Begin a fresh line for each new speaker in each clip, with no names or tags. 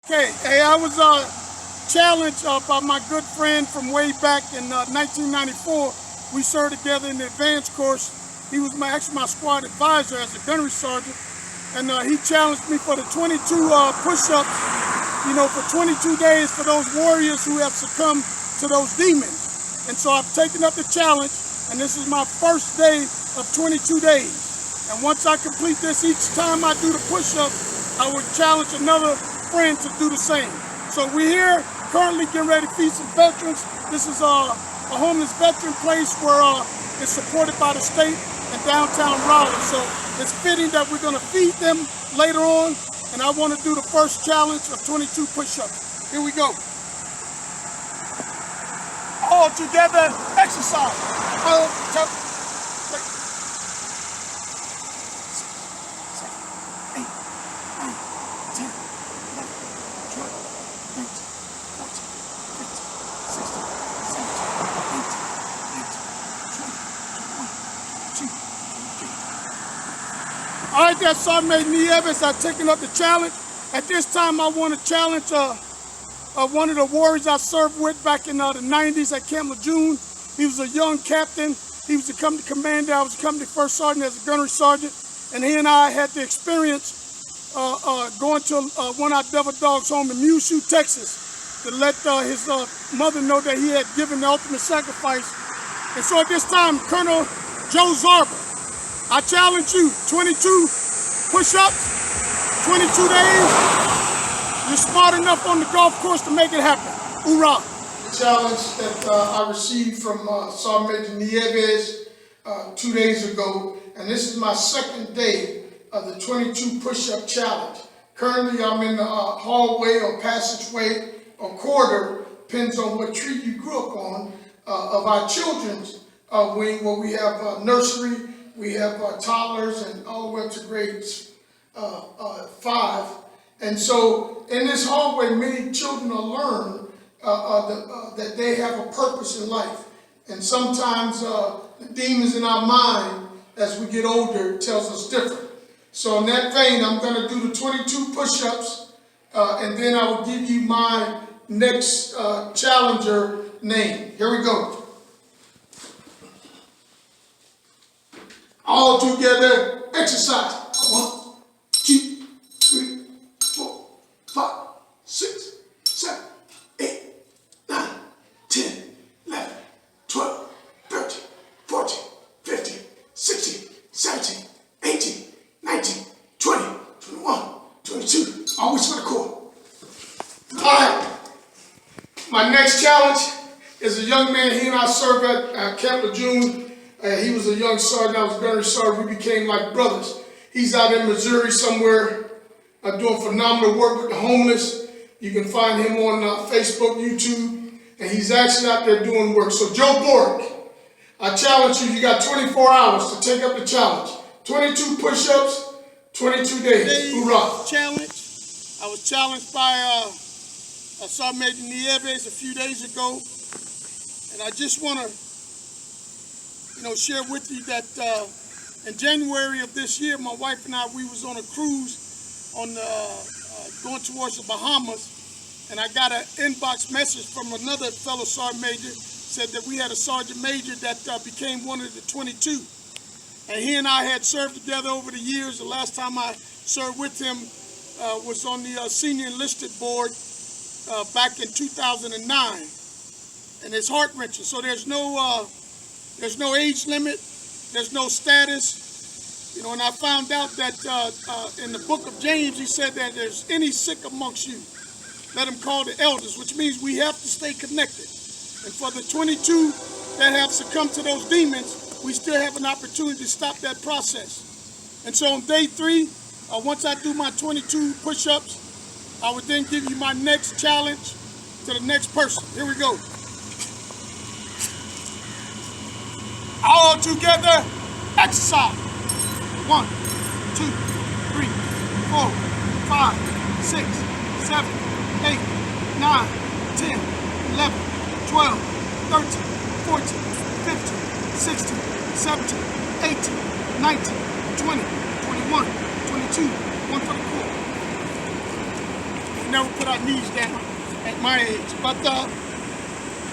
Okay, hey, I was challenged by my good friend from way back in 1994. We served together in the advanced course. He was actually my squad advisor as a gunnery sergeant, and he challenged me for the 22 push-ups, for 22 days for those warriors who have succumbed to those demons. And so I've taken up the challenge, and this is my first day of 22 days. And once I complete this, each time I do the push-ups, I would challenge another friend to do the same. So we're here currently getting ready to feed some veterans. This is a homeless veteran place where it's supported by the state in downtown Raleigh. So it's fitting that we're going to feed them later on, and I want to do the first challenge of 22 push-ups. Here we go. All together, exercise. 12, 13, 14, 15, 16, 17, 18, 19, 20, 21, 22, 23. All right, that's SgtMaj Nieves. I've taken up the challenge. At this time, I want to challenge one of the warriors I served with back in the 90s at Camp Lejeune. He was a young captain. He was the company commander. I was the company first sergeant as a gunnery sergeant. And he and I had the experience going to one of our Devil Dogs home in Pushup, Texas, to let his mother know that he had given the ultimate sacrifice. And so at this time, Colonel Joe Zarber, I challenge you, 22 push-ups, 22 days. You're smart enough on the golf course to make it happen. Hoorah. The challenge that I received from SgtMaj Nieves 2 days ago, and this is my second day of the 22 push-up challenge. Currently, I'm in the hallway or passageway or corridor, depends on what tree you grew up on, of our children's wing, where we have nursery, we have toddlers, and all the way up to grades 5. And so in this hallway, many children will learn that they have a purpose in life. And sometimes the demons in our mind, as we get older, tells us different. So in that vein, I'm going to do the 22 push-ups, and then I will give you my next challenger name. Here we go. All together, exercise. 1, 2, 3, 4, 5, 6, 7, 8, 9, 10, 11, 12, 13, 14, 15, 16, 17, 18, 19, 20, 21, 22. Always for the core. All right. My next challenge is a young man. He and I served at Camp Lejeune. He was a young sergeant. I was a gunnery sergeant. We became like brothers. He's out in Missouri somewhere doing phenomenal work with the homeless. You can find him on Facebook, YouTube, and he's actually out there doing work. So Joe Bork, I challenge you. You got 24 hours to take up the challenge. 22 push-ups, 22 days. Hoorah. Challenge. I was challenged by SgtMaj Nieves a few days ago, and I just want to share with you that in January of this year, my wife and I, we was on a cruise on going towards the Bahamas, and I got an inbox message from another fellow sergeant major, said that we had a sergeant major that became one of the 22. And he and I had served together over the years. The last time I served with him was on the senior enlisted board back in 2009. And it's heart-wrenching. So there's no age limit, there's no status. And I found out that in the book of James, he said that there's any sick amongst you, let them call the elders, which means we have to stay connected. And for the 22 that have succumbed to those demons, we still have an opportunity to stop that process. And so on day 3, once I do my 22 push-ups, I would then give you my next challenge to the next person. Here we go. All together, exercise. 1, 2, 3, 4, 5, 6, 7, 8, 9, 10, 11, 12, 13, 14, 15, 16, 17, 18, 19, 20, 21, 22. One for the core. can never put our knees down at my age. But all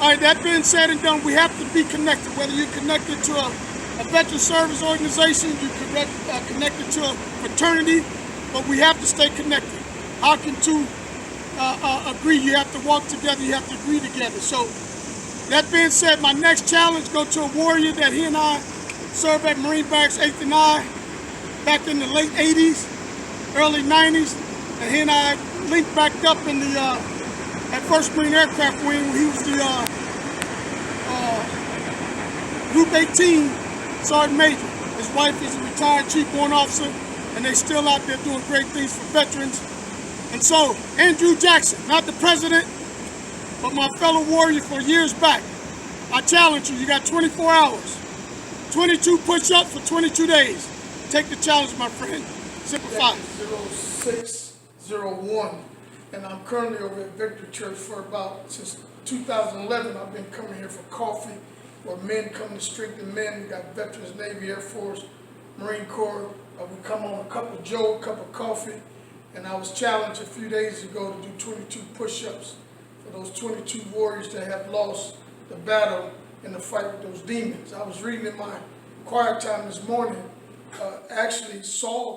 right, that being said and done, we have to be connected. Whether you're connected to a veteran service organization, you're connected to a fraternity, but we have to stay connected. How can two agree? You have to walk together, you have to agree together. So that being said, my next challenge go to a warrior that he and I served at Marine Barracks 8th and I back in the late 80s, early 90s, and he and I linked back up in the at 1st Marine Aircraft Wing. He was the Group 18 Sergeant Major. His wife is a retired Chief Warrant Officer, and they still out there doing great things for veterans. And so, Andrew Jackson, not the president, but my fellow warrior for years back, I challenge you. You got 24 hours, 22 push-ups for 22 days. Take the challenge, my friend. Simplify. 0601, and I'm currently over at Victory Church since 2011. I've been coming here for coffee, where men come to strengthen men. We got veterans, Navy, Air Force, Marine Corps. We come on a cup of joe, a cup of coffee, and I was challenged a few days ago to do 22 push-ups for those 22 warriors that have lost the battle in the fight with those demons. I was reading in my quiet time this morning, actually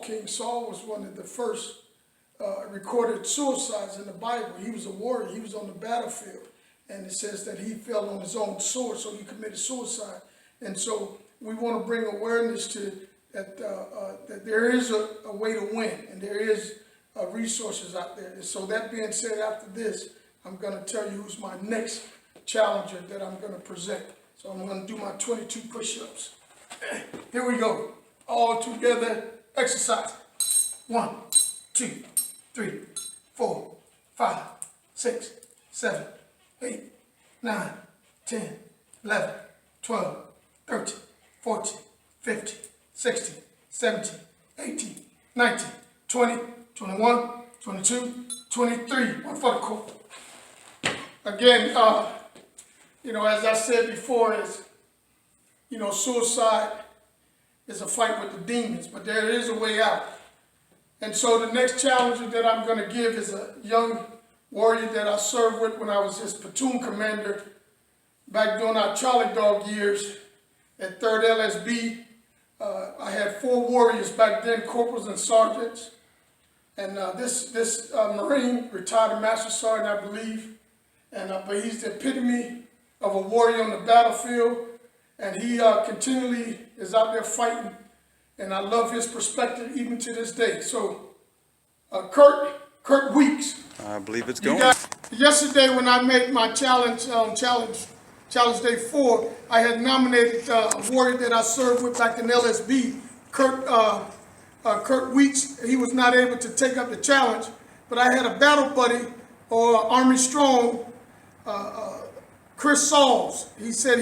King Saul was one of the first recorded suicides in the Bible. He was a warrior, he was on the battlefield, and it says that he fell on his own sword, so he committed suicide. And so we want to bring awareness to that there is a way to win, and there is resources out there. And so that being said, after this, I'm going to tell you who's my next challenger that I'm going to present. So I'm going to do my 22 push-ups. Here we go. All together, exercise. 1, 2, 3, 4, 5, 6, 7, 8, 9, 10, 11, 12, 13, 14, 15, 16, 17, 18, 19, 20, 21, 22, 23. One for the core. Again, as I said before, suicide is a fight with the demons, but there is a way out. And so the next challenger that I'm going to give is a young warrior that I served with when I was his platoon commander back during our Charlie Dog years at 3rd LSB. I had 4 warriors back then, corporals and sergeants. And this Marine, retired Master Sergeant, I believe, but he's the epitome of a warrior on the battlefield, and he continually is out there fighting, and I love his perspective even to this day. So, Kurt Weeks.
I believe it's going.
Yesterday when I made my challenge day 4, I had nominated a warrior that I served with back in LSB, Kurt Weeks. He was not able to take up the challenge, but I had a battle buddy, or Army Strong, Chris Sauls. He sent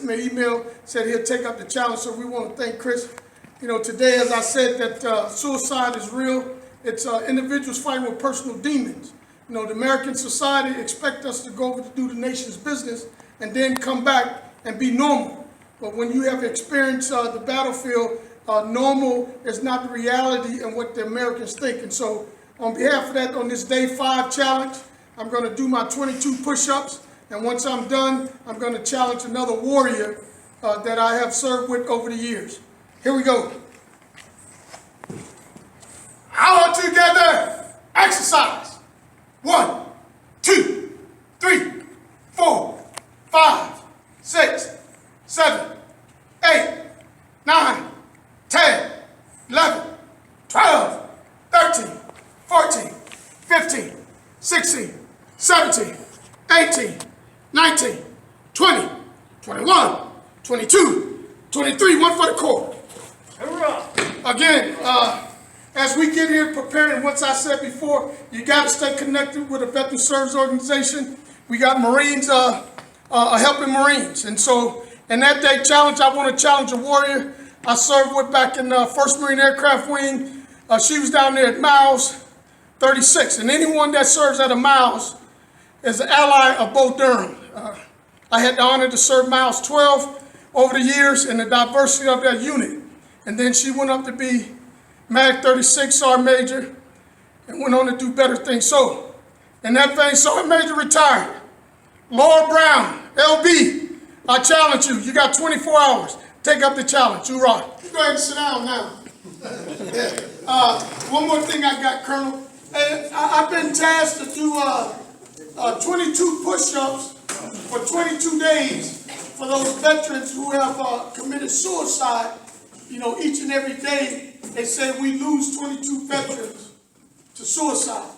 me an email, said he'll take up the challenge, so we want to thank Chris. Today, as I said, that suicide is real. It's individuals fighting with personal demons. The American society expects us to go over to do the nation's business and then come back and be normal. But when you have experienced the battlefield, normal is not the reality and what the Americans think. And so on behalf of that, on this day 5 challenge, I'm going to do my 22 push-ups. And once I'm done, I'm going to challenge another warrior that I have served with over the years. Here we go. All together, exercise. 1, 2, 3, 4, 5, 6, 7, 8, 9, 10, 11, 12, 13, 14, 15, 16, 17, 18, 19, 20, 21, 22, 23, one for the core. Again, as we get here preparing, once I said before, you got to stay connected with a veteran service organization. We got Marines helping Marines. And so in that day challenge, I want to challenge a warrior I served with back in 1st Marine Aircraft Wing. She was down there at Miles 36. And anyone that serves at a Miles is an ally of both Durham. I had the honor to serve Miles 12 over the years and the diversity of that unit. And then she went up to be MAG 36 Sergeant Major and went on to do better things. So And that thing, Sergeant Major retired. Laura Brown, LB, I challenge you. You got 24 hours. Take up the challenge. Hoorah. You go ahead and sit down now. One more thing I got, Colonel. I've been tasked to do 22 push-ups for 22 days for those veterans who have committed suicide. You know, each and every day they say we lose 22 veterans to suicide.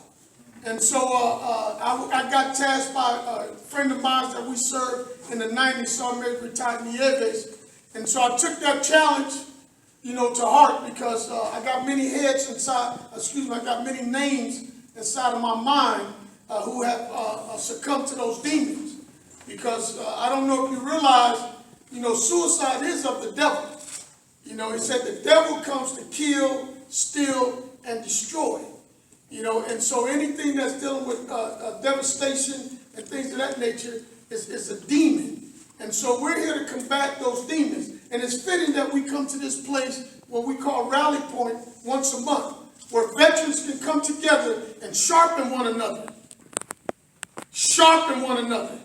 And so I got tasked by a friend of mine that we served in the 90s, SgtMaj retired Nieves. And so I took that challenge, you know, to heart because I got many heads inside, I got many names inside of my mind who have succumbed to those demons. Because I don't know if you realize, you know, suicide is of the devil. You know, he said the devil comes to kill, steal, and destroy. You know, and so anything that's dealing with devastation and things of that nature is a demon. And so we're here to combat those demons. And it's fitting that we come to this place what we call Rally Point once a month, where veterans can come together and sharpen one another. Sharpen one another.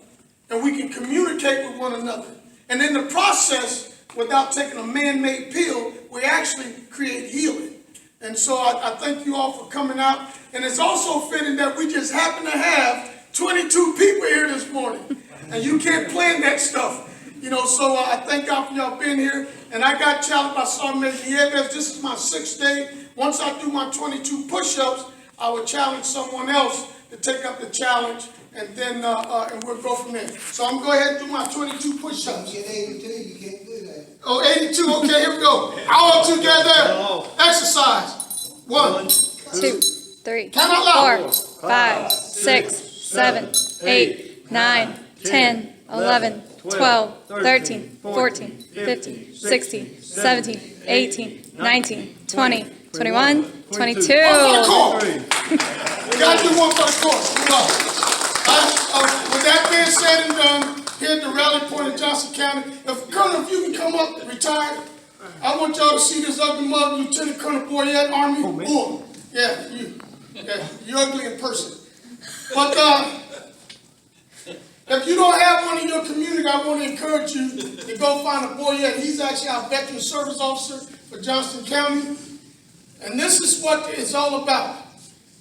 And we can communicate with one another. And in the process, without taking a man-made pill, we actually create healing. And so I thank you all for coming out. And it's also fitting that we just happen to have 22 people here this morning. And you can't plan that stuff. You know, so I thank God for y'all being here. And I got challenged by SgtMaj Nieves. This is my 6th day. Once I do my 22 push-ups, I will challenge someone else to take up the challenge. And then and we'll go from there. So I'm going to go ahead and do my 22 push-ups.
You get 82, you can't do that.
Oh, 82. Okay, here we go. All together. Exercise. 1,
2, 3,
Count out loud.
4, 5, 6, 7, 8, 9, 10, 11, 12, 13, 14, 15, 16, 17, 18, 19, 20, 21, 22.
One for the course. We got to do one for the course. With that being said and done, here at the Rally Point in Johnson County, Colonel, if you can come up, retired, I want y'all to see this ugly mug, Lieutenant Colonel Boyette, Army.
Oh, man.
Boy. Yeah, you're ugly in person. But if you don't have one in your community, I want to encourage you to go find a Boyette. He's actually our veteran service officer for Johnson County. And this is what it's all about.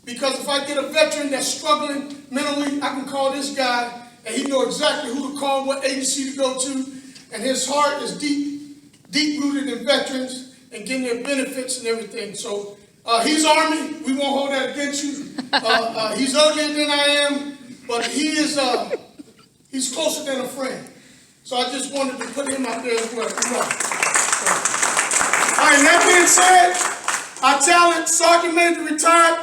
Because if I get a veteran that's struggling mentally, I can call this guy, and he knows exactly who to call, what agency to go to. And his heart is deep-rooted in veterans and getting their benefits and everything. So he's Army. We won't hold that against you. He's uglier than I am, but he's closer than a friend. So I just wanted to put him out there as well. All right, that being said, I challenge Sergeant Major retired.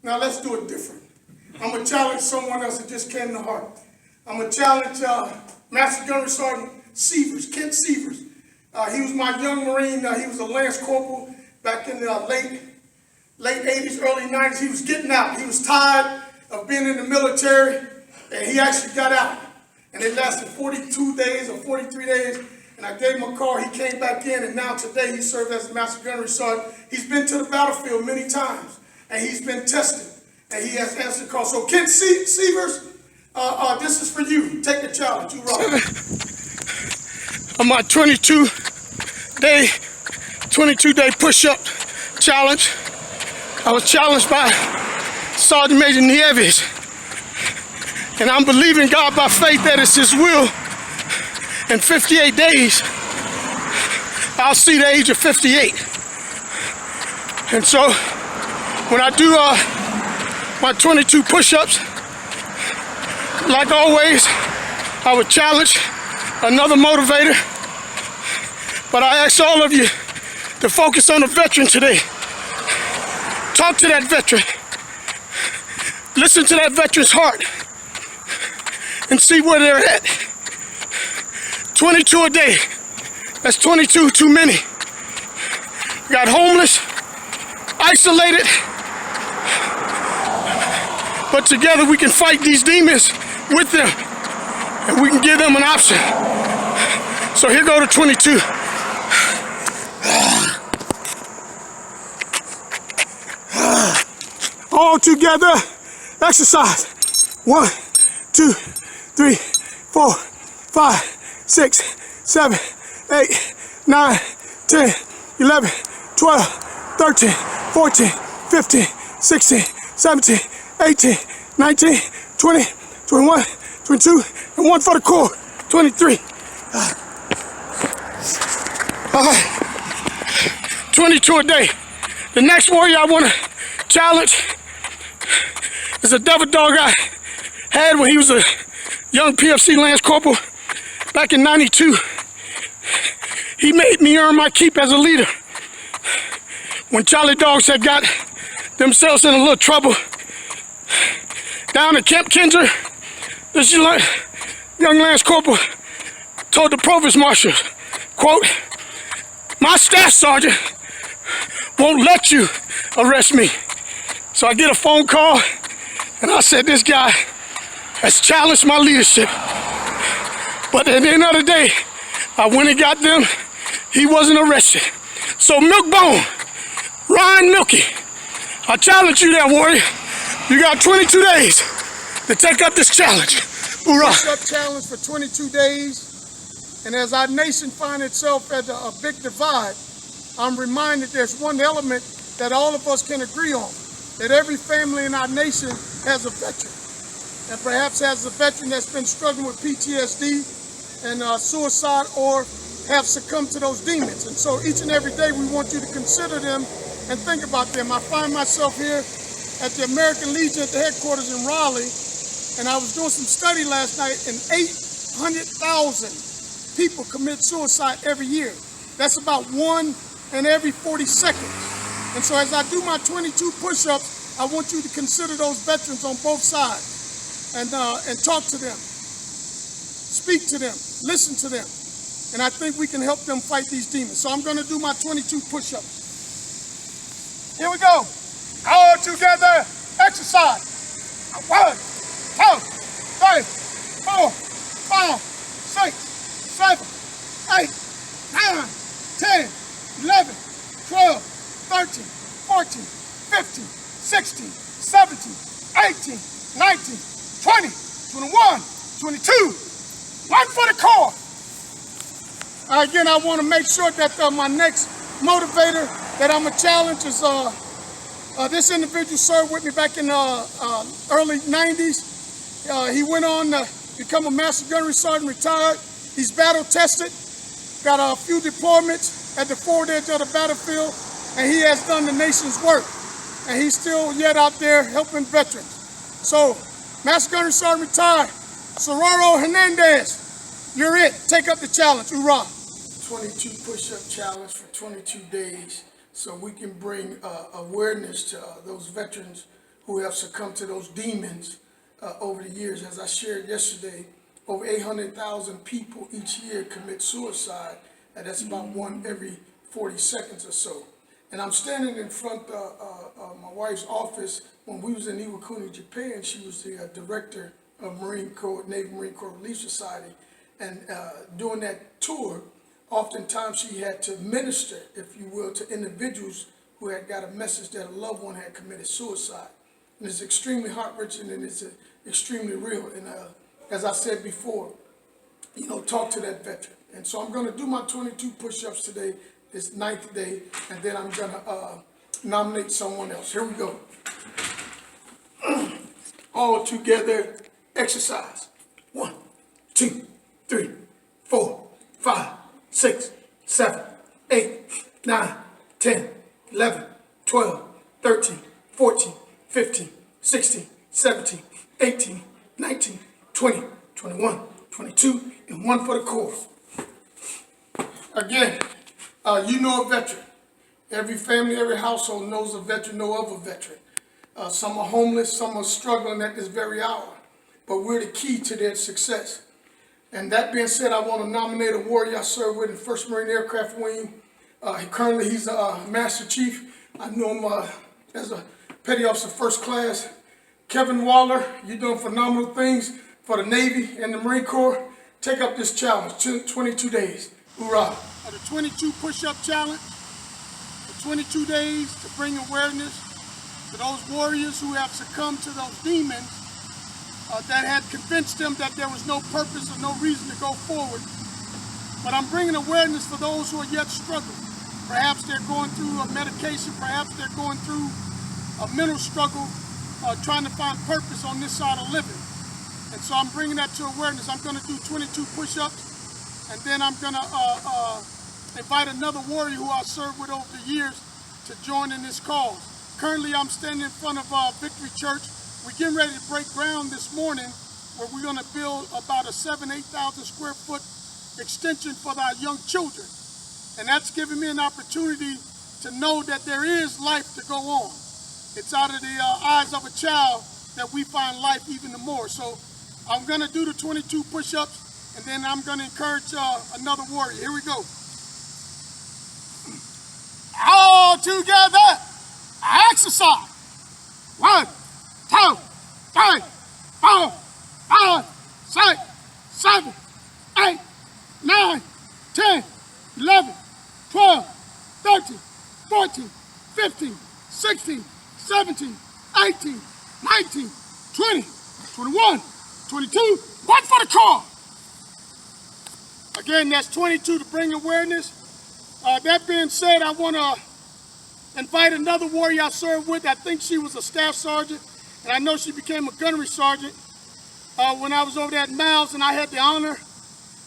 Now let's do it different. I'm going to challenge someone else that just came to heart. I'm going to challenge Master Gunnery Sergeant Sievers, Kent Sievers. He was my young Marine. He was a Lance Corporal back in the late 80s, early 90s. He was getting out. He was tired of being in the military, and he actually got out. And it lasted 42 days or 43 days, and I gave him a call. He came back in, and now today he served as a Master Gunnery Sergeant. He's been to the battlefield many times, and he's been tested, and he has answered the call. So Kent Sievers, this is for you. Take the challenge. You rock. On my 22-day push-up challenge, I was challenged by SgtMaj Nieves. And I'm believing God by faith that it's His will. In 58 days, I'll see the age of 58. And so, when I do my 22 push-ups, like always, I would challenge another motivator. But I ask all of you to focus on the veteran today. Talk to that veteran. Listen to that veteran's heart. And see where they're at. 22 a day. That's 22 too many. We got homeless, isolated, but together we can fight these demons with them, and we can give them an option. So here go to 22. All together, exercise. 1, 2, 3, 4, 5, 6, 7, 8, 9, 10, 11, 12, 13, 14, 15, 16, 17, 18, 19, 20, 21, 22, and 1 for the core, 23. All right, 22 a day. The next warrior I want to challenge is a devil dog I had when he was a young PFC Lance Corporal back in '92. He made me earn my keep as a leader. When Charlie Dogs had got themselves in a little trouble down at Camp Kinzer, this young Lance Corporal told the Provost Marshal, quote, "My staff sergeant won't let you arrest me." So I get a phone call and I said, this guy has challenged my leadership. But at the end of the day, I went and got them. He wasn't arrested. So Milkbone, Ryan Milky, I challenge you there, warrior. You got 22 days to take up this challenge. Hoorah.
Push-up challenge for 22 days. And as our nation finds itself at a big divide, I'm reminded there's one element that all of us can agree on, that every family in our nation has a veteran, and perhaps has a veteran that's been struggling with PTSD and suicide, or have succumbed to those demons. And so each and every day we want you to consider them and think about them. I find myself here at the American Legion at the headquarters in Raleigh, and I was doing some study last night, and 800,000 people commit suicide every year. That's about 1 in every 40 seconds. And so as I do my 22 push-ups, I want you to consider those veterans on both sides and talk to them, speak to them, listen to them. And I think we can help them fight these demons. So I'm going to do my 22 push-ups. Here we go. All together, exercise. 1, 2, 3, 4, 5, 6, 7, 8, 9, 10, 11, 12, 13, 14, 15, 16, 17, 18, 19, 20, 21, 22. 1 for the core. Again, I want to make sure that my next motivator that I'm going to challenge is this individual served with me back in early 90s. He went on to become a Master Gunnery Sergeant, retired. He's battle tested, got a few deployments at the forward edge of the battlefield, and he has done the nation's work. And he's still yet out there helping veterans. So, Master Gunnery Sergeant retired, Sororo Hernandez, you're it. Take up the challenge. Hoorah.
22 push-up challenge for 22 days so we can bring awareness to those veterans who have succumbed to those demons over the years. As I shared yesterday, over 800,000 people each year commit suicide, and that's about 1 every 40 seconds or so. And I'm standing in front of my wife's office. When we was in Iwakuni, Japan, she was the director of Marine Corps, Navy Marine Corps Relief Society. And during that tour, oftentimes she had to minister, if you will, to individuals who had got a message that a loved one had committed suicide. And it's extremely heart-wrenching, and it's extremely real. And as I said before, talk to that veteran. And so I'm going to do my 22 push-ups today, this 9th day, and then I'm going to nominate someone else. Here we go. All together, exercise. 1, 2, 3, 4, 5, 6, 7, 8, 9, 10, 11, 12, 13, 14, 15, 16, 17, 18, 19, 20, 21, 22, and 1 for the core. Again, you know a veteran. Every family, every household knows a veteran, know of a veteran. Some are homeless, some are struggling at this very hour, but we're the key to their success. And that being said, I want to nominate a warrior I served with in 1st Marine Aircraft Wing. Currently, he's a Master Chief. I know him as a Petty Officer First Class. Kevin Waller, you're doing phenomenal things for the Navy and the Marine Corps. Take up this challenge, 22 days. Hoorah.
The 22 push-up challenge for 22 days to bring awareness to those warriors who have succumbed to those demons that had convinced them that there was no purpose or no reason to go forward. But I'm bringing awareness for those who are yet struggling. Perhaps they're going through a medication, perhaps they're going through a mental struggle, trying to find purpose on this side of living. And so I'm bringing that to awareness. I'm going to do 22 push-ups, and then I'm going to invite another warrior who I've served with over the years to join in this cause. Currently, I'm standing in front of Victory Church. We're getting ready to break ground this morning where we're going to build about a 8,000 square foot extension for our young children. And that's given me an opportunity to know that there is life to go on. It's out of the eyes of a child that we find life even more. So I'm going to do the 22 push-ups, and then I'm going to encourage another warrior. Here we go. All together, exercise. 1, 2, 3, 4, 5, 6, 7, 8, 9, 10, 11, 12, 13, 14, 15, 16, 17, 18, 19, 20, 21, 22, one for the core. Again, that's 22 to bring awareness. That being said, I want to invite another warrior I served with. I think she was a staff sergeant, and I know she became a gunnery sergeant when I was over there at Miles, and I had the honor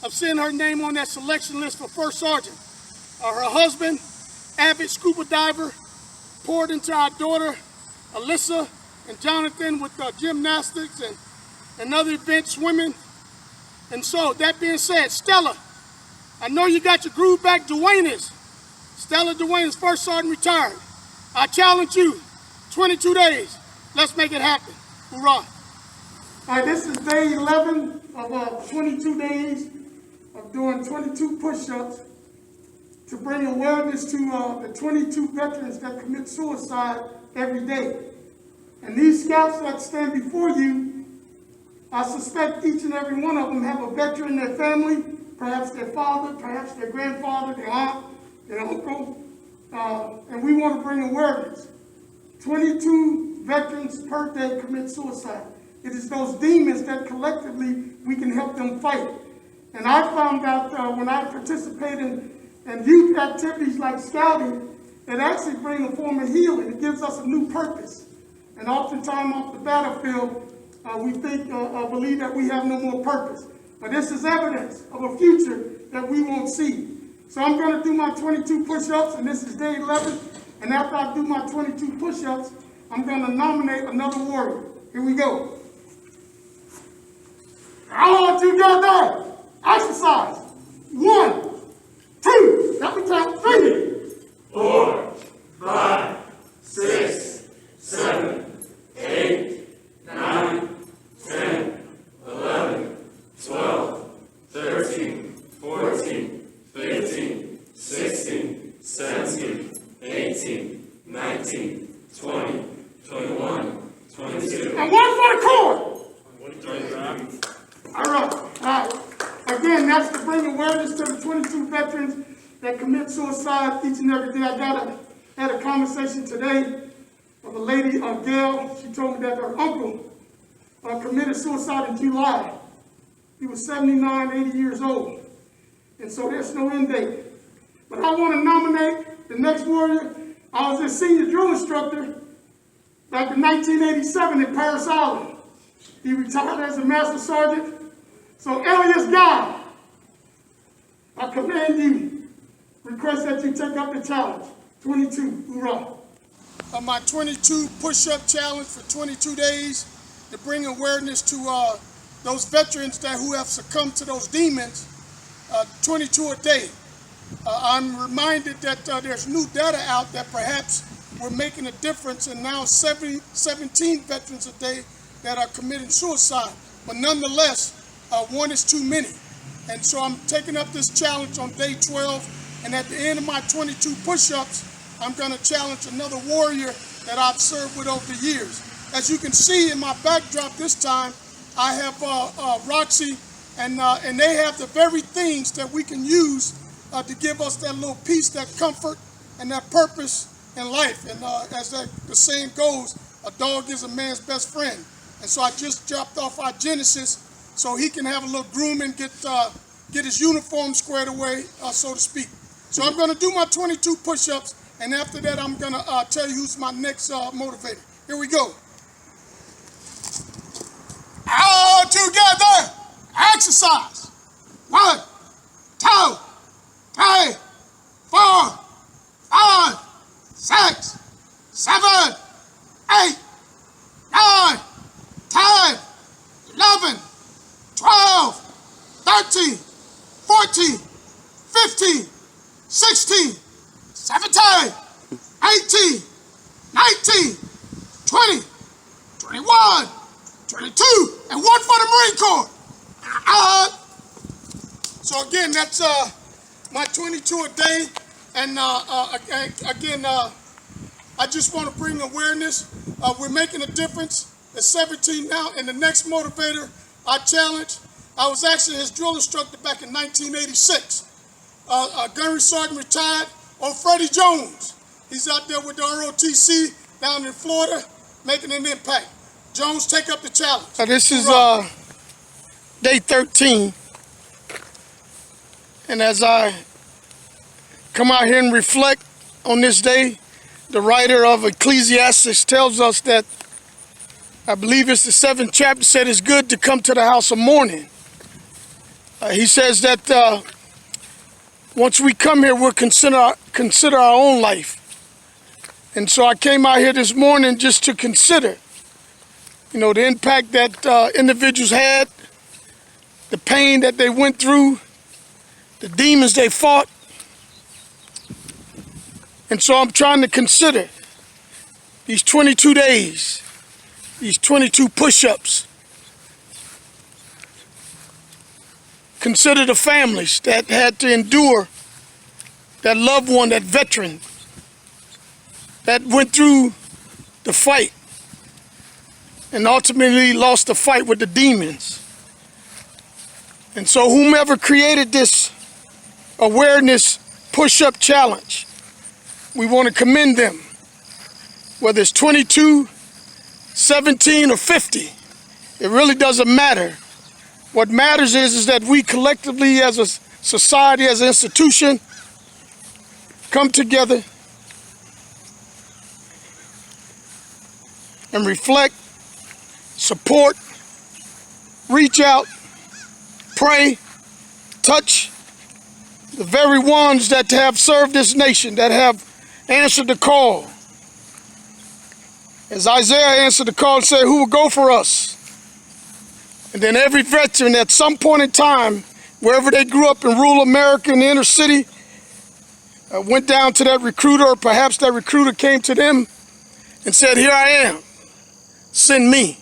of seeing her name on that selection list for first sergeant. Her husband, avid scuba diver, poured into our daughter, Alyssa, and Jonathan with gymnastics and other events, swimming. And so, that being said, Stella, I know you got your groove back. Stella Duane's first sergeant retired. I challenge you, 22 days. Let's make it happen. Hoorah. All right, this is day 11 of 22 days of doing 22 push-ups to bring awareness to the 22 veterans that commit suicide every day. And these scouts that stand before you, I suspect each and every one of them have a veteran in their family, perhaps their father, perhaps their grandfather, their aunt, their uncle, and we want to bring awareness. 22 veterans per day commit suicide. It is those demons that collectively we can help them fight. And I found out when I participate in youth activities like scouting, it actually brings a form of healing. It gives us a new purpose. And oftentimes off the battlefield, we believe that we have no more purpose. But this is evidence of a future that we won't see. So I'm going to do my 22 push-ups, and this is day 11. And after I do my 22 push-ups, I'm going to nominate another warrior. Here we go. All together, exercise. 1, 2, let me count, 3,
4, 5, 6, 7, 8, 9, 10, 11, 12, 13, 14, 15, 16, 17, 18, 19, 20, 21, 22.
and 1 for the core. All right. Again, that's to bring awareness to the 22 veterans that commit suicide each and every day. I had a conversation today with a lady, Gail. She told me that her uncle committed suicide in July. He was 79, 80 years old. And so there's no end date. But I want to nominate the next warrior. I was a senior drill instructor back in 1987 in Paris Island. He retired as a master sergeant. So Elias Guy, I command you, request that you take up the challenge. 22, hoorah. My 22 push-up challenge for 22 days to bring awareness to those veterans who have succumbed to those demons, 22 a day. I'm reminded that there's new data out that perhaps we're making a difference, and now 17 veterans a day that are committing suicide. But nonetheless, one is too many. And so I'm taking up this challenge on day 12, and at the end of my 22 push-ups, I'm going to challenge another warrior that I've served with over the years. As you can see in my backdrop this time, I have Roxy, and they have the very things that we can use to give us that little peace, that comfort, and that purpose in life. And as the saying goes, a dog is a man's best friend. And so I just dropped off our Genesis so he can have a little grooming, get his uniform squared away, so to speak. So I'm going to do my 22 push-ups, and after that I'm going to tell you who's my next motivator. Here we go. All together, exercise. 1, 2, 3, 4, 5, 6, 7, 8, 9, 10, 11, 12, 13, 14, 15, 16, 17, 18, 19, 20, 21, 22, and 1 for the Marine Corps. So again, that's my 22 a day. And again, I just want to bring awareness. We're making a difference. At 17 now, and the next motivator, I challenge. I was actually his drill instructor back in 1986. Gunnery Sergeant retired, old Freddie Jones. He's out there with the ROTC down in Florida, making an impact. Jones, take up the challenge. This is day 13. And as I come out here and reflect on this day, the writer of Ecclesiastes tells us that, I believe it's the 7th chapter, said it's good to come to the house of mourning. He says that once we come here, we'll consider our own life. And so I came out here this morning just to consider, the impact that individuals had, the pain that they went through, the demons they fought. And so I'm trying to consider these 22 days, these 22 push-ups. Consider the families that had to endure that loved one, that veteran, that went through the fight and ultimately lost the fight with the demons. And so whomever created this awareness push-up challenge, we want to commend them. Whether it's 22, 17, or 50, it really doesn't matter. What matters is that we collectively as a society, as an institution, come together and reflect, support, reach out, pray, touch the very ones that have served this nation, that have answered the call. As Isaiah answered the call and said, who will go for us? And then every veteran at some point in time, wherever they grew up in rural America in the inner city, went down to that recruiter, or perhaps that recruiter came to them and said, here I am, send me.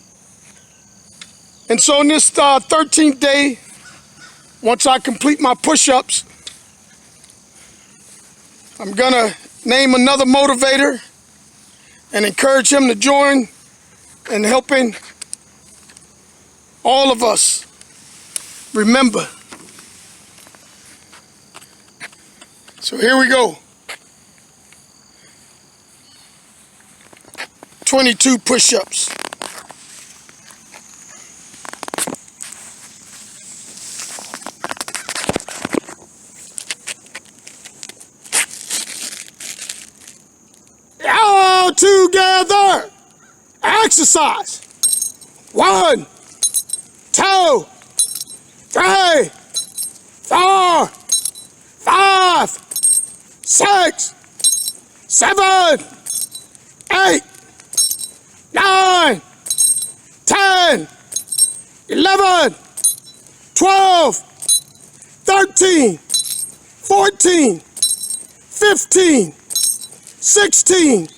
And so on this 13th day, once I complete my push-ups, I'm gonna name another motivator and encourage him to join in helping all of us remember. So here we go. 22 push-ups. All together. Exercise. 1, 2, 3, 4, 5, 6, 7, 8, 9, 10, 11, 12, 13, 14, 15, 16,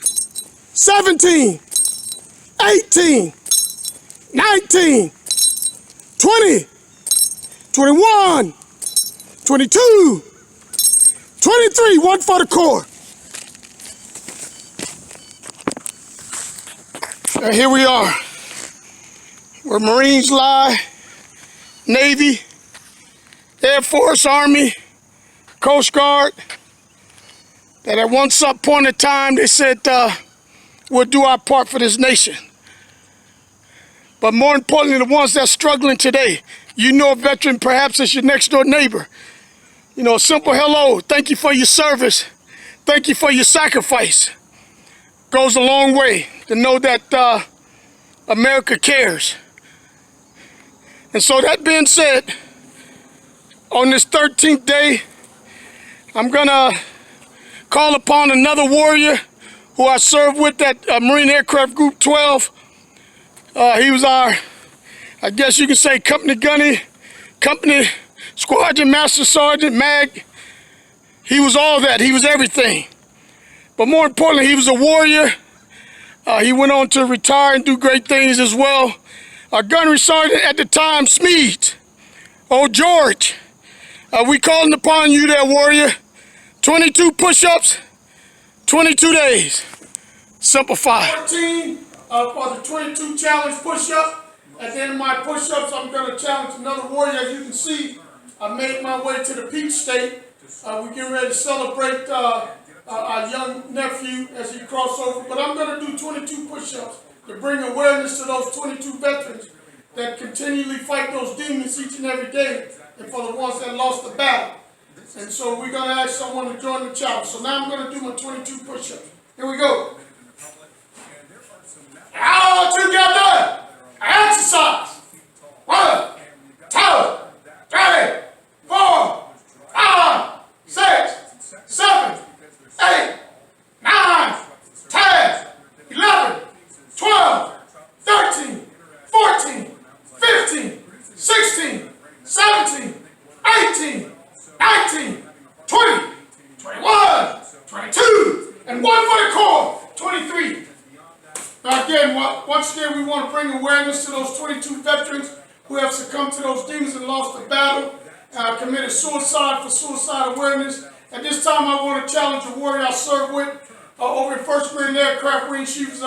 17, 18, 19, 20, 21, 22, 23, 1 for the Corps. And here we are, where Marines lie, Navy, Air Force, Army, Coast Guard,
that at one point in time they said we'll do our part for this nation. But more importantly, the ones that's struggling today, you know a veteran perhaps as your next door neighbor. You know, a simple hello, thank you for your service, thank you for your sacrifice, goes a long way to know that America cares. And so that being said, on this 13th day, I'm gonna call upon another warrior who I served with at Marine Aircraft Group 12. He was our, I guess you could say, company gunny, company squadron master sergeant, mag. He was all that, he was everything. But more importantly, he was a warrior. He went on to retire and do great things as well. Our gunnery sergeant at the time, Smeeds. Oh, George, we calling upon you there, warrior. 22 push-ups, 22 days. Simplify. 14 for the 22 challenge push-up. At the end of my push-ups, I'm going to challenge another warrior. As you can see, I made my way to the Peach State. We're getting ready to celebrate our young nephew as he crosses over. But I'm going to do 22 push-ups to bring awareness to those 22 veterans that continually fight those demons each and every day, and for the ones that lost the battle. And so we're going to ask someone to join the challenge. So now I'm going to do my 22 push-ups. Here we go. All together. Exercise. 1, 2, 3, 4, 5, 6, 7, 8, 9, 10, 11, 12, 13, 14, 15, 16, 17, 18, 19, 20, 21, 22, and 1 for the core, 23. Now again, once again, we want to bring awareness to those 22 veterans who have succumbed to those demons and lost the battle, committed suicide for suicide awareness. At this time, I want to challenge a warrior I served with over in 1st Marine Aircraft Wing. She was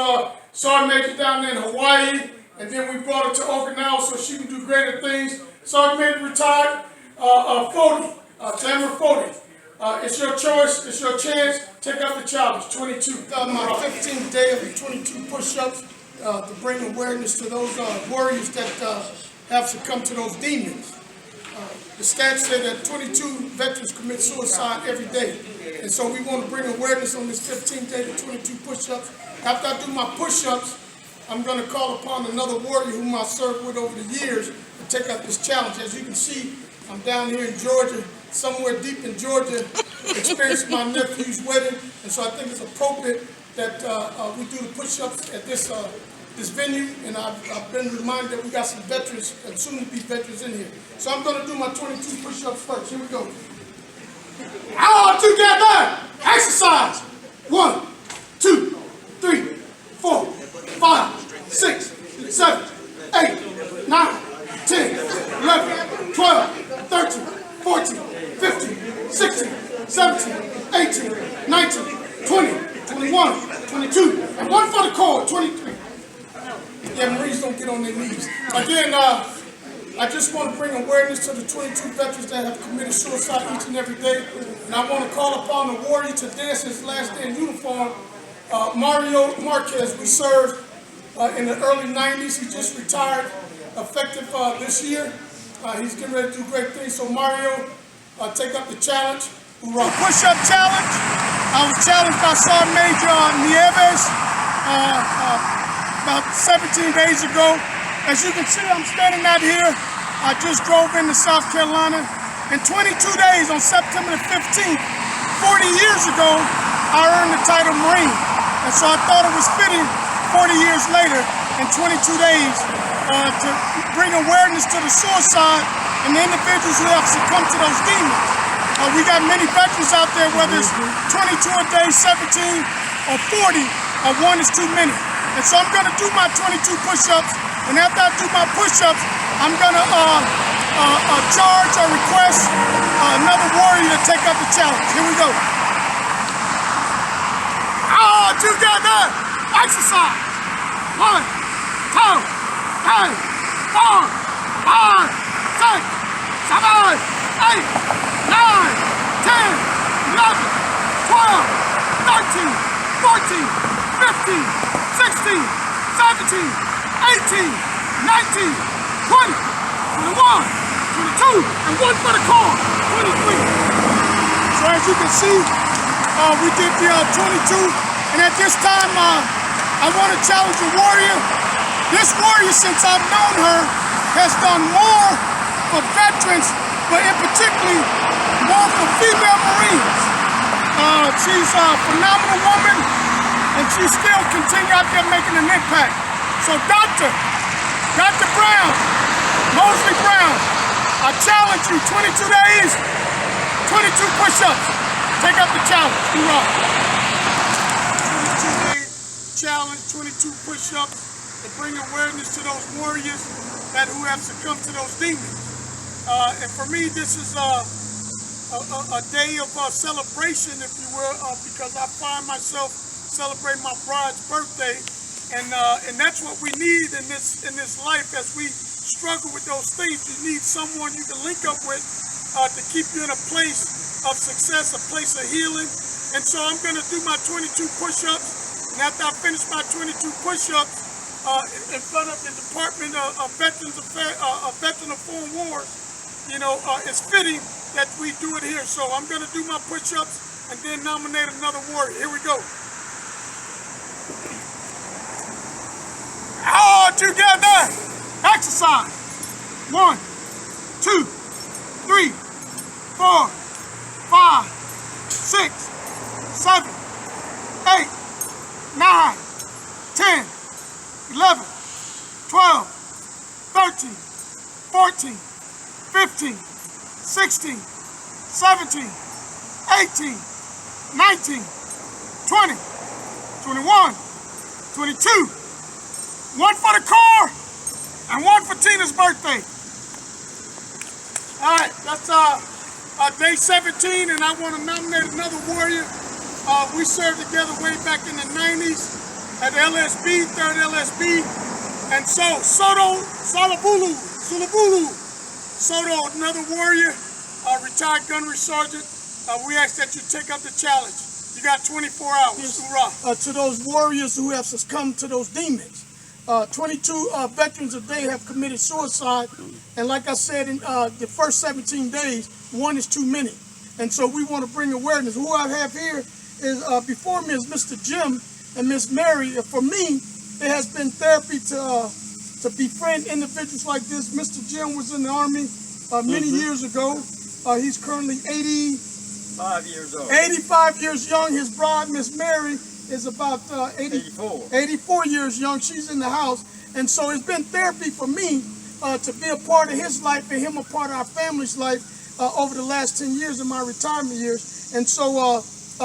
Sergeant Major down there in Hawaii, and then we brought her to Okinawa so she can do greater things. Sergeant Major retired, 40, Tamara 40. It's your choice, it's your chance. Take up the challenge, 22. My 15th day of the 22 push-ups to bring awareness to those warriors that have succumbed to those demons. The stats say that 22 veterans commit suicide every day. And so we want to bring awareness on this 15th day to 22 push-ups. After I do my push-ups, I'm going to call upon another warrior whom I served with over the years to take up this challenge. As you can see, I'm down here in Georgia, somewhere deep in Georgia, experiencing my nephew's wedding. And so I think it's appropriate that we do the push-ups at this venue, and I've been reminded that we got some veterans and soon-to-be veterans in here. So I'm going to do my 22 push-ups first. Here we go. All together, exercise. 1, 2, 3, 4, 5, 6, 7, 8, 9, 10, 11, 12, 13, 14, 15, 16, 17, 18, 19, 20, 21, 22, and 1 for the core, 23. Yeah, Marines don't get on their knees. Again, I just want to bring awareness to the 22 veterans that have committed suicide each and every day. And I want to call upon the warrior to dance his last day in uniform, Mario Marquez. We served in the early 90s. He just retired effective this year. He's getting ready to do great things. So Mario, take up the challenge. Hoorah.
Push-up challenge. I was challenged by Sergeant Major Nieves about 17 days ago. As you can see, I'm standing out here. I just drove into South Carolina. In 22 days, on September the 15th, 40 years ago, I earned the title Marine. And so I thought it was fitting 40 years later, in 22 days, to bring awareness to the suicide and the individuals who have succumbed to those demons. We got many veterans out there, whether it's 22 a day, 17, or 40, or 1 is too many. And so I'm going to do my 22 push-ups, and after I do my push-ups, I'm going to charge or request another warrior to take up the challenge. Here we go. All together, exercise. 1, 2, 3, 4, 5, 6, 7, 8, 9, 10, 11, 12, and one for the car, 23. So as you can see, we did the 22, and at this time, I want to challenge a warrior. This warrior, since I've known her, has done more for veterans, but in particular, more for female Marines. She's a phenomenal woman, and she still continues out there making an impact. So Dr. Brown, Mosley Brown, I challenge you, 22 days, 22 push-ups. Take up the challenge. Hoorah. 22-day challenge, 22 push-ups to bring awareness to those warriors who have succumbed to those demons. And for me, this is a day of celebration, if you will, because I find myself celebrating my bride's birthday. And that's what we need in this life as we struggle with those things. You need someone you can link up with to keep you in a place of success, a place of healing. And so I'm going to do my 22 push-ups. And after I finish my 22 push-ups in front of the Department of Veterans Affairs, Veteran of Foreign Wars, you know, it's fitting that we do it here. So I'm going to do my push-ups and then nominate another warrior. Here we go. All together. Exercise. 1, 2, 3, 4, 5, 6, 7, 8, 9, 10, 11, 12, 13, 14, 15, 16, 17, 18, 19, 20, 21, 22. One for the car and one for Tina's birthday. All right, that's day 17, and I want to nominate another warrior. We served together way back in the 90s at LSB, 3rd LSB. And so, Sulabulu, Soto, another warrior, retired gunnery sergeant. We ask that you take up the challenge. You got 24 hours. Hoorah. To those warriors who have succumbed to those demons. 22 veterans a day have committed suicide, and like I said, in the first 17 days, one is too many. And so we want to bring awareness. Who I have here is before me is Mr. Jim and Miss Mary. For me, it has been therapy to befriend individuals like this. Mr. Jim was in the Army many years ago. He's currently 85 years young. His bride, Miss Mary, is about 84 years young. She's in the house. And so it's been therapy for me to be a part of his life and him a part of our family's life over the last 10 years of my retirement years. And so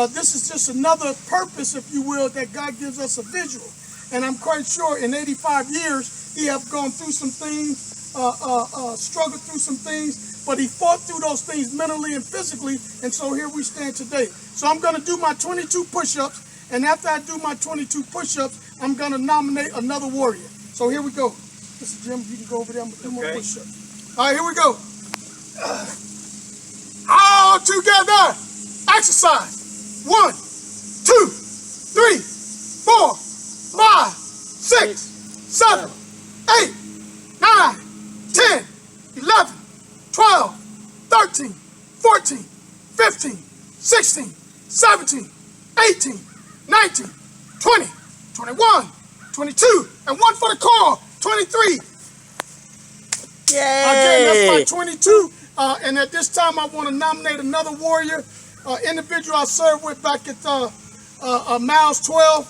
this is just another purpose, if you will, that God gives us a visual. And I'm quite sure in 85 years, he have gone through some things, struggled through some things, but he fought through those things mentally and physically. And so here we stand today. So I'm going to do my 22 push-ups. And after I do my 22 push-ups, I'm going to nominate another warrior. So here we go. Mr. Jim, you can go over there. I'm going to do more push-ups. All right, here we go. All together. Exercise. 1, 2, 3, 4, 5, 6, 7, 8, 9, 10, 11, 12, 13, 14, 15, 16, 17, 18, 19, 20, 21, 22, and one for the car, 23. Yay! Again, that's my 22. And at this time, I want to nominate another warrior, individual I served with back at Miles 12.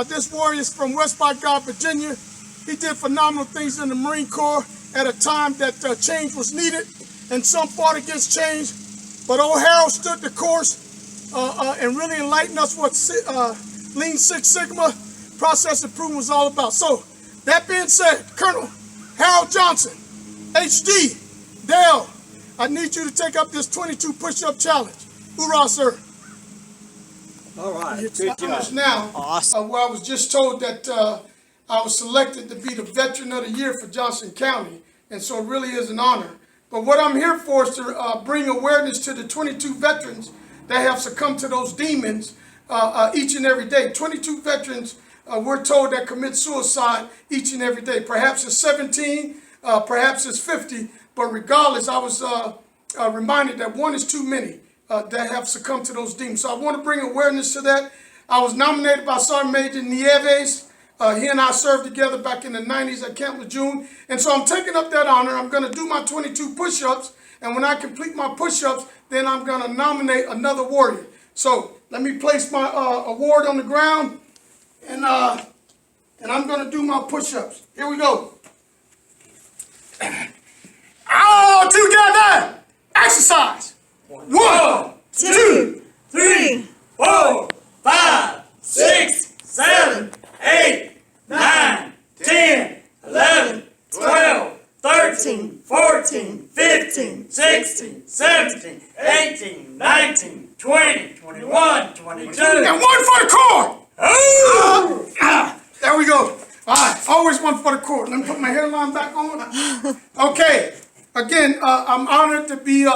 This warrior is from West by God, Virginia. He did phenomenal things in the Marine Corps at a time that change was needed, and some fought against change. But old Harold stood the course and really enlightened us what Lean Six Sigma process improvement was all about. So, that being said, Colonel Harold Johnson, HD, Dale, I need you to take up this 22 push-up challenge. Hoorah, sir.
All right.
It's not much now.
Awesome.
Where I was just told that I was selected to be the Veteran of the Year for Johnson County, and so it really is an honor. But what I'm here for is to bring awareness to the 22 veterans that have succumbed to those demons
each and every day. 22 veterans, we're told, that commit suicide each and every day. Perhaps it's 17, perhaps it's 50, but regardless, I was reminded that one is too many that have succumbed to those demons. So I want to bring awareness to that. I was nominated by SgtMaj Nieves. He and I served together back in the 90s at Camp Lejeune. And so I'm taking up that honor. I'm going to do my 22 push-ups. And when I complete my push-ups, then I'm going to nominate another warrior. So let me place my award on the ground. And I'm going to do my push-ups. Here we go. All together. Exercise. 1, 2,
3, 4, 5, 6, 7, 8, 9, 10, 11, 12, 13, 14, 15, 16, 17, 18, 19, 20, 21, 22.
And one for the core. There we go. All right, always one for the core. Let me put my hairline back on. Okay, again, I'm honored to be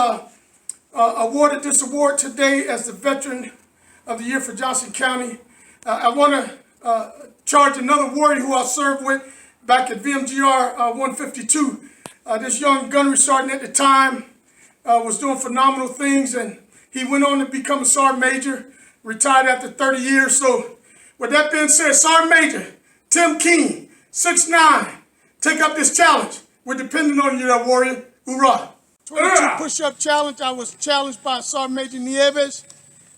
awarded this award today as the Veteran of the Year for Johnson County. I want to charge another warrior who I served with back at VMGR 152. This young gunnery sergeant at the time was doing phenomenal things, and he went on to become a sergeant major, retired after 30 years. So with that being said, Sergeant Major Tim King, 6'9", take up this challenge. We're depending on you, that warrior. Hoorah. 22 push-up challenge. I was challenged by SgtMaj Nieves,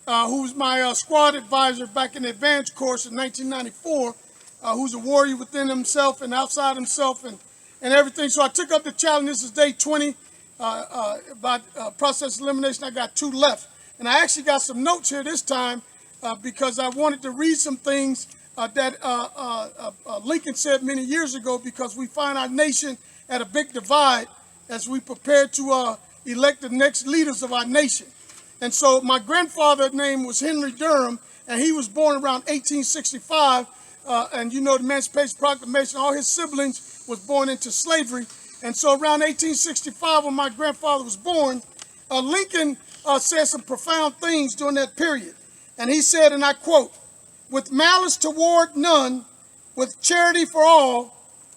who's my squad advisor back in the advanced course in 1994, who's a warrior within himself and outside himself and everything. So I took up the challenge. This is day 20. By process elimination, I got 2 left. And I actually got some notes here this time because I wanted to read some things that Lincoln said many years ago, because we find our nation at a big divide as we prepare to elect the next leaders of our nation. And so my grandfather's name was Henry Durham, and he was born around 1865. And you know, the Emancipation Proclamation, all his siblings was born into slavery. And so around 1865, when my grandfather was born, Lincoln said some profound things during that period. And he said, and I quote, "With malice toward none, with charity for all,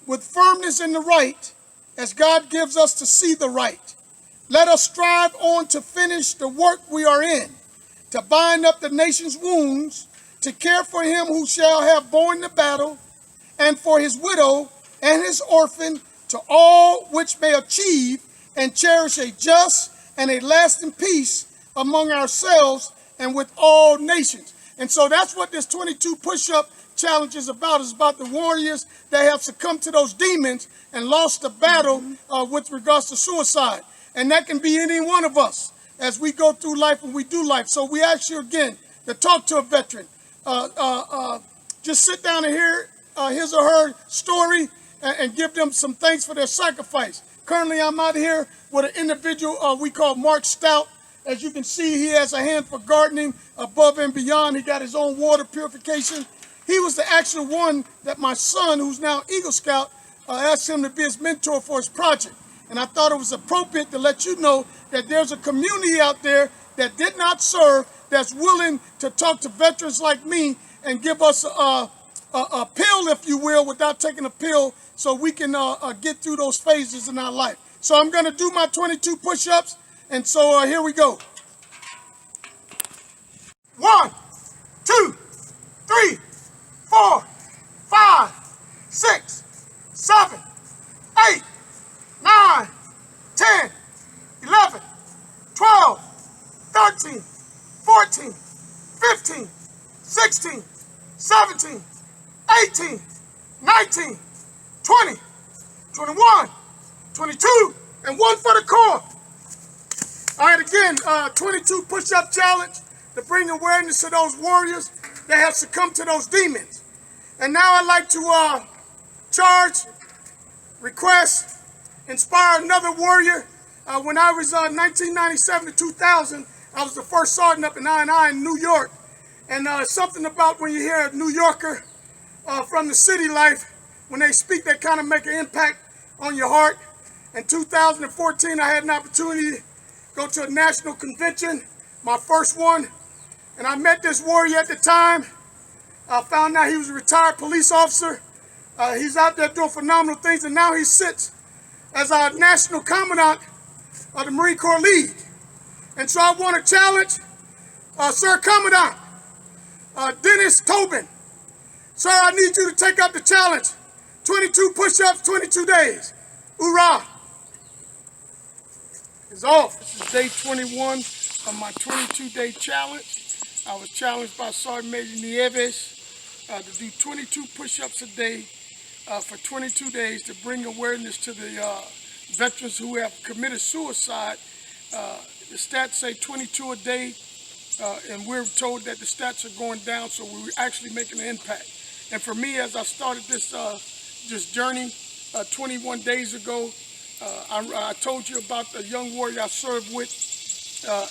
with firmness in the right, as God gives us to see the right. Let us strive on to finish the work we are in, to bind up the nation's wounds, to care for him who shall have borne the battle, and for his widow and his orphan, to all which may achieve and cherish a just and a lasting peace among ourselves and with all nations." And so that's what this 22 push-up challenge is about. It's about the warriors that have succumbed to those demons and lost the battle with regards to suicide. And that can be any one of us as we go through life and we do life. So we ask you again to talk to a veteran. Just sit down and hear his or her story and give them some thanks for their sacrifice. Currently, I'm out here with an individual we call Mark Stout. As you can see, he has a hand for gardening above and beyond. He got his own water purification. He was the actual one that my son, who's now Eagle Scout, asked him to be his mentor for his project. And I thought it was appropriate to let you know that there's a community out there that did not serve, that's willing to talk to veterans like me and give us a pill, if you will, without taking a pill, so we can get through those phases in our life. So I'm going to do my 22 push-ups, and so here we go. 1, 2, 3, 4, 5, 6, 7, 8, 9, 10, 11, 12, 13, 14, 15, 16, 17, 18, 19, 20, 21, 22, and 1 for the core. All right, again, 22 push-up challenge to bring awareness to those warriors that have succumbed to those demons. And now I'd like to charge, request, inspire another warrior. When I was 1997 to 2000, I was the first sergeant up in I&I in New York. And something about when you hear a New Yorker from the city life, when they speak, they kind of make an impact on your heart. In 2014, I had an opportunity to go to a national convention, my first one.
And I met this warrior at the time. I found out he was a retired police officer. He's out there doing phenomenal things, and now he sits as our National Commandant of the Marine Corps League. And so I want to challenge Sir Commandant Dennis Tobin. Sir, I need you to take up the challenge. 22 push-ups, 22 days. Hoorah! It's off. This is day 21 of my 22-day challenge. I was challenged by SgtMaj Nieves to do 22 push-ups a day for 22 days to bring awareness to the veterans who have committed suicide. The stats say 22 a day, and we're told that the stats are going down, so we're actually making an impact. And for me, as I started this journey 21 days ago, I told you about the young warrior I served with,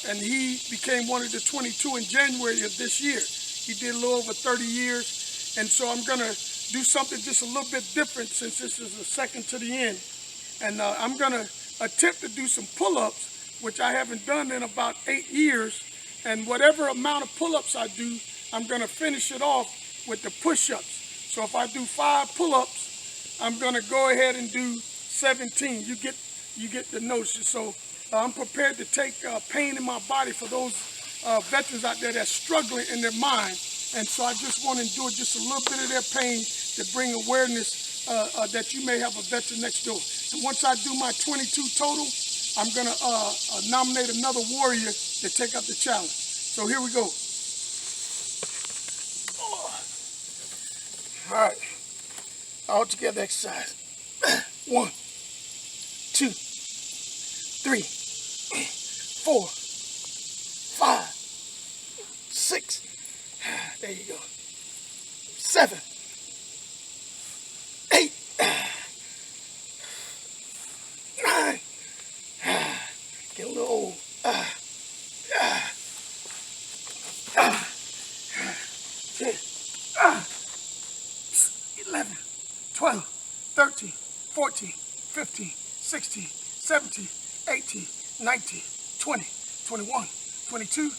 and he became one of the 22 in January of this year. He did a little over 30 years, and so I'm going to do something just a little bit different since this is the second to the end. And I'm going to attempt to do some pull-ups, which I haven't done in about 8 years. And whatever amount of pull-ups I do, I'm going to finish it off with the push-ups. So if I do 5 pull-ups, I'm going to go ahead and do 17. You get the notion. So I'm prepared to take pain in my body for those veterans out there that's struggling in their mind. And so I just want to endure just a little bit of their pain to bring awareness that you may have a veteran next door. And once I do my 22 total, I'm going to nominate another warrior to take up the challenge. So here we go. All right. All together exercise. 1, 2, 3, 4, 5, 6. There you go. 7, 8, 9. Get a little old. 10, 11, 12, 13, 14, 15, 16, 17, 18, 19, 20, 21, 22.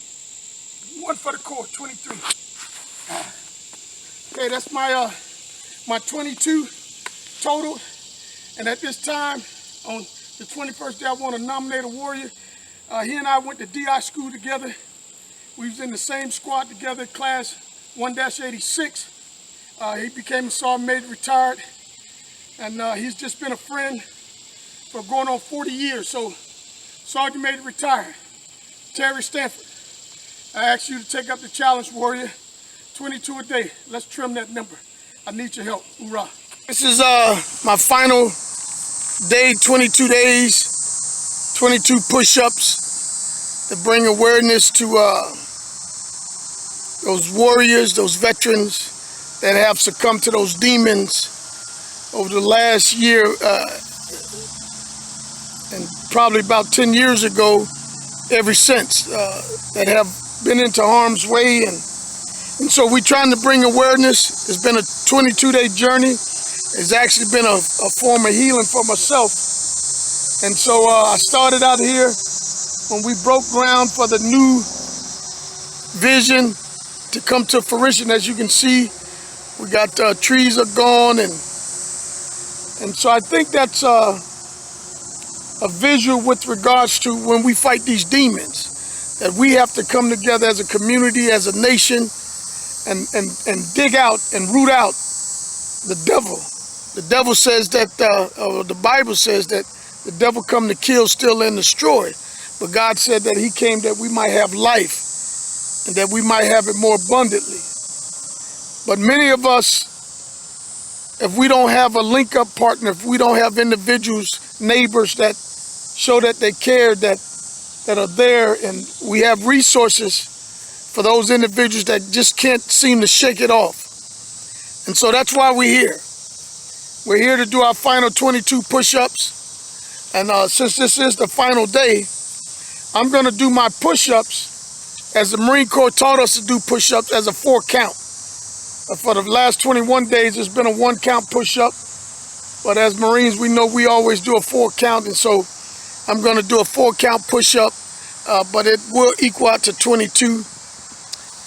One for the core, 23. Okay, that's my 22 total. And at this time, on the 21st day, I want to nominate a warrior. He and I went to DI school together. We was in the same squad together, class 1-86. He became a SgtMaj retired, and he's just been a friend for going on 40 years. So SgtMaj retired. Terry Stanford, I ask you to take up the challenge, warrior. 22 a day. Let's trim that number. I need your help. Hoorah. This is my final day, 22 days, 22 push-ups to bring awareness to those warriors, those veterans that have succumbed to those demons over the last year, and probably about 10 years ago, ever since, that have been into harm's way. And so we're trying to bring awareness. It's been a 22-day journey. It's actually been a form of healing for myself. And so I started out here when we broke ground for the new vision to come to fruition. As you can see, we got trees are gone, and so I think that's a visual with regards to when we fight these demons, that we have to come together as a community, as a nation, and dig out and root out the devil. The devil says that, or the Bible says that the devil come to kill, steal, and destroy. But God said that he came that we might have life and that we might have it more abundantly. But many of us, if we don't have a link-up partner, if we don't have individuals, neighbors that show that they care, that are there, and we have resources for those individuals that just can't seem to shake it off. And so that's why we're here. We're here to do our final 22 push-ups. And since this is the final day, I'm going to do my push-ups as the Marine Corps taught us to do push-ups as a 4 count. For the last 21 days, it's been a 1 count push-up. But as Marines, we know we always do a 4 count. And so I'm going to do a 4 count push-up, but it will equal out to 22.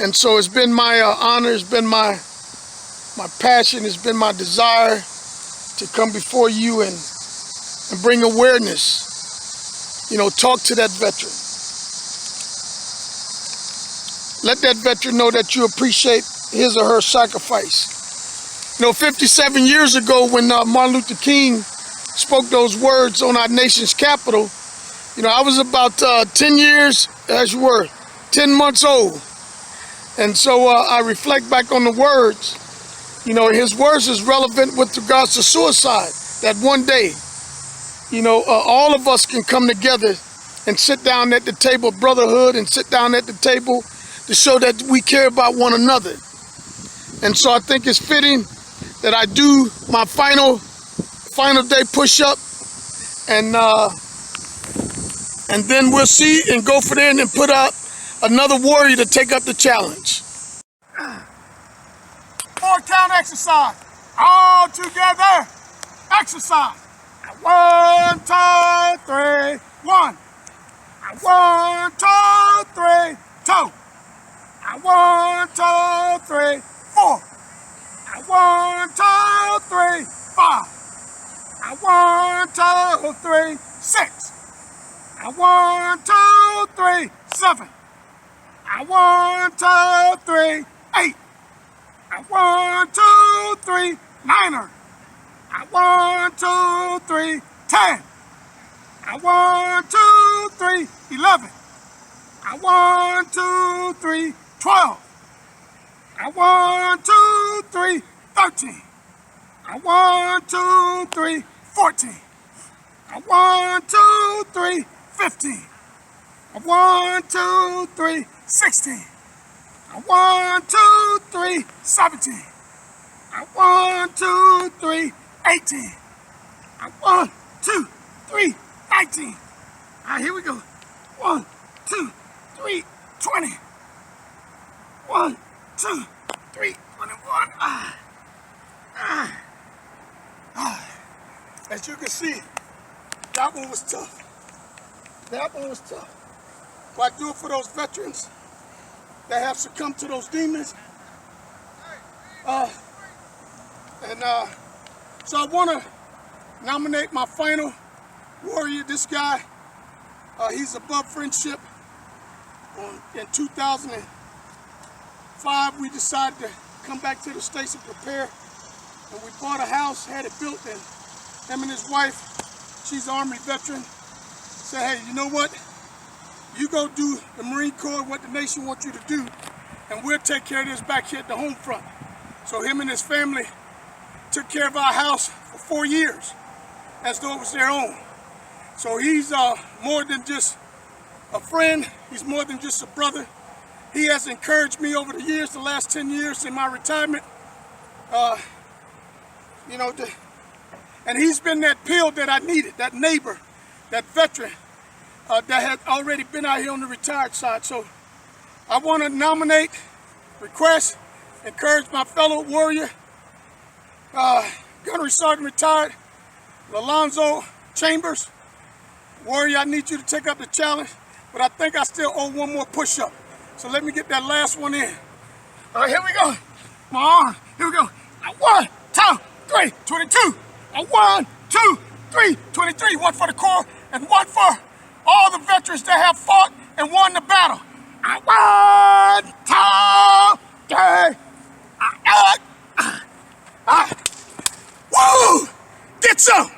And so it's been my honor, it's been my passion, it's been my desire to come before you and bring awareness, talk to that veteran. Let that veteran know that you appreciate his or her sacrifice. 57 years ago when Martin Luther King spoke those words on our nation's capital, I was about 10 years, as you were, 10 months old. And so I reflect back on the words. His words is relevant with regards to suicide, that one day, all of us can come together and sit down at the table of brotherhood and sit down at the table to show that we care about one another. And so I think it's fitting that I do my final day push-up, and then we'll see and go for there and then put up another warrior to take up the challenge.
4-count exercise. All together. Exercise. 1, 2, 3, 1. 1, 2, 3, 2. 1, 2, 3, 4. 1, 2, 3, 5. 1, 2, 3, 6. 1, 2, 3, 7. 1, 2, 3, 8. 1, 2, 3, 9er. 1, 2, 3, 10. 1, 2, 3, 11. 1, 2, 3, 12. 1, 2, 3, 13. 1, 2, 3, 14. 1, 2, 3, 15. 1, 2, 3, 16. 1, 2, 3, 17. 1, 2, 3, 18. 1, 2, 3, 19. All right, here we go. 1, 2, 3, 20. 1, 2, 3, 21. As you can see, that one was tough. That one was tough. But I do it for those veterans that have succumbed to those demons. So I want to nominate my final warrior. This guy, he's above friendship. In 2005, we decided to come back to the States and prepare. And we bought a house, had it built, and him and his wife, she's an Army veteran, said, hey, you know what? You go do the Marine Corps, what the nation wants you to do, and we'll take care of this back here at the home front. So him and his family took care of our house for 4 years, as though it was their own. So he's more than just a friend, he's more than just a brother. He has encouraged me over the years, the last 10 years in my retirement. And he's been that pill that I needed, that neighbor, that veteran that had already been out here on the retired side. So I want to nominate, request, encourage my fellow warrior, Gunnery Sergeant retired, Alonzo Chambers. Warrior, I need you to take up the challenge, but I think I still owe one more push-up. So let me get that last one in. All right, here we go. My arm, here we go. 1, 2, 3, 22. 1, 2, 3, 23. One for the Corps and one for all the veterans that have fought and won the battle. 1, 2, 3. Woo! Get some!